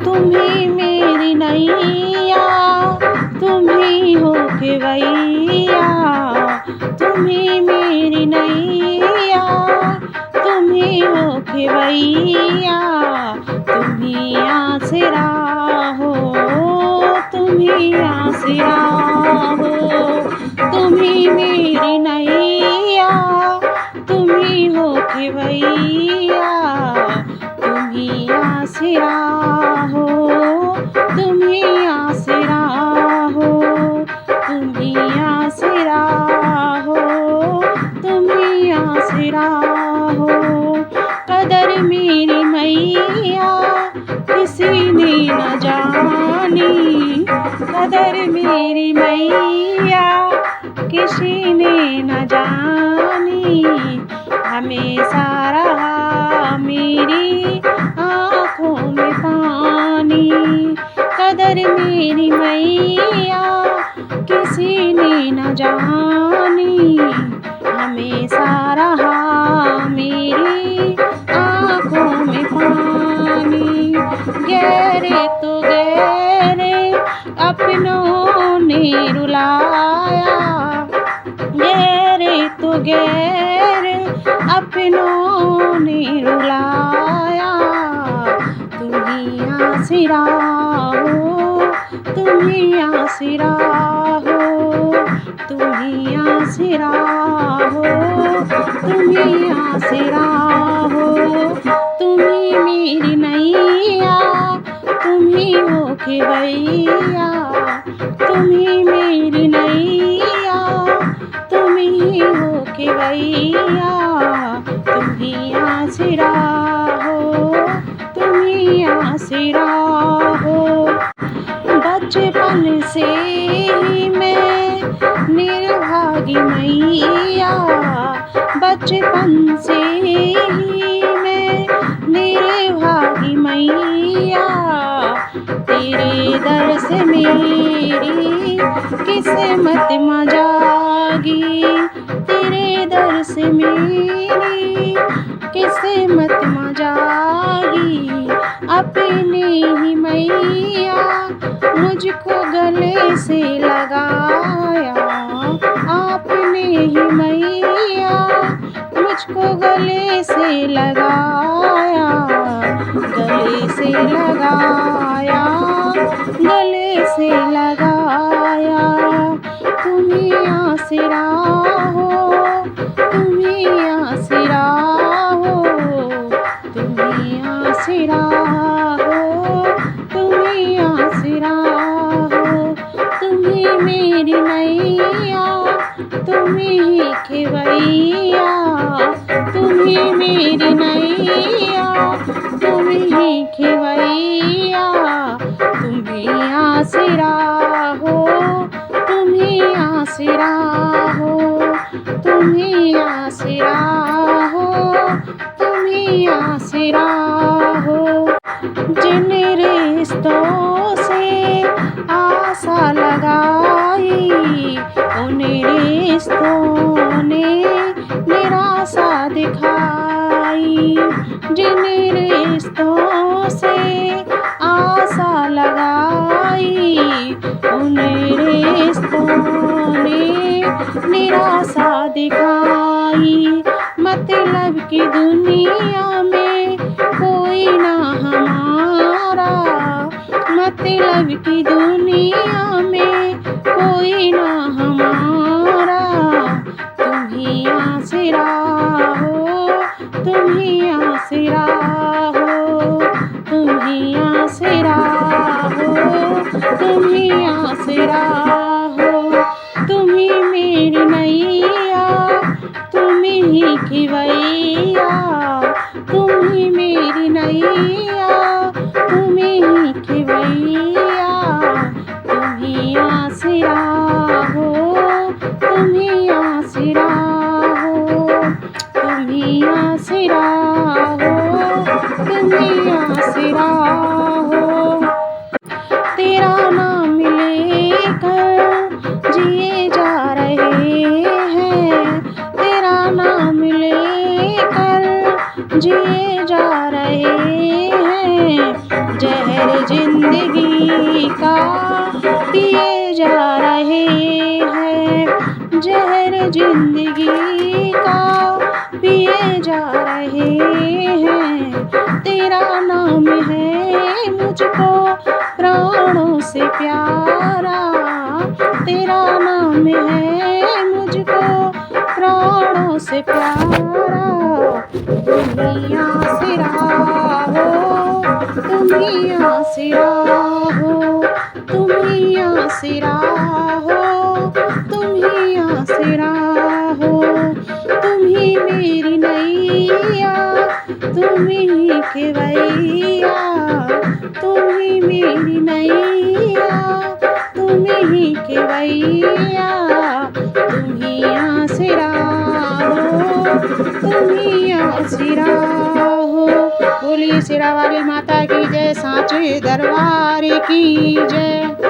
तुम्ही मेरी नैया, तुम्ही हो खेवैया, तुम्ही मेरी नैया, तुम्ही हो खेवैया, तुम्ही आसरा हो, तुम्ही आसरा हो, तुम्ही मेरी नैया, तुम्ही हो खेवैया, तुम्ही आसरा हो, तुम्ही आसरा हो, तुम्ही आसरा हो, तुम्ही आसरा हो। कदर मेरी मैया किसी ने न जानी, कदर मेरी मैया किसी ने न जानी, हमेशा रहा मेरी आँखों में पानी। कदर मेरी मैया किसी ने न जानी, हमेशा रहा मेरी आँखों में पानी। गहरे तो गहरे अपनों ने रुलाया, गहरे तो गहरे अपनों ने रुलाया, तुम्ही आसरा हो, तुम्ही आसरा हो, तुम्ही आसरा हो, तुम्ही आसरा हो। तुम्ही मेरी नैया, तुम्ही हो खेवैया, तुम्ही मेरी नैया, तुम्ही हो खेवैया, तुम्ही आसरा हो, तुम्ही आसरा हो। बचपन से ही मैं निर्भागी मैया, बचपन से ही मैं निर्भागी मैया, तेरे दर से मेरी किस्मत म जागी, तेरे दर से मेरी किस्मत म जागी। अपने ही मैया मुझको गले से लगाया, आपने ही मैया मुझको गले से लगाया, गले से लगाया, गले से लगाया। तुम्ही आसरा हो, तुम्ही आसरा हो, तुम्ही आसरा हो, तुम्ही आसरा हो। तुम्ही मेरी नैया, तुम्ही खेवैया, तुम्ही मेरी नैया, तुम्ही खेवैया, तुम्ही आसरा हो, तुम्ही आसरा हो, तुम्ही आसरा हो, तुम्ही आसरा हो। जिन रिश्तों से आशा लगाई, उन रिश्तों ने निराशा दिखाई, जिन रिश्तों से आशा लगाई, उन रिश्तों ने निराशा दिखाई। मतलब की दुनिया में कोई ना हमारा, मतलब की दुनिया में कोई ना हमारा, तुम्ही आसरा हो, तुम्ही आसरा हो, तुम्ही आसरा हो, तुम्ही आसरा हो। तुम्ही मेरी नैया, तुम्ही खेवैया, तुम्ही मेरी नैया, तुम्ही खेवैया, तुम्ही आसरा हो, तुम्ही आसरा हो, तुम्ही आसरा हो, तुम्ही आसरा हो। तेरा नाम जिंदगी का पिए जा रहे हैं, जहर जिंदगी का पिए जा रहे हैं। तेरा नाम है मुझको प्राणों से प्यारा, तेरा नाम है मुझको प्राणों से प्यारा। दुनिया से राहो, दुनिया से राहो, दुनिया से राहो, दुनिया से राहो। तुम ही मेरी नैया, तुम ही केवैया, तुम ही मेरी नैया, तुम ही केवैया। तुम ही आसरा हो, तुम ही आसरा हो। बोलिए शेरा वाली माता की जय, सांचे दरबार की जय।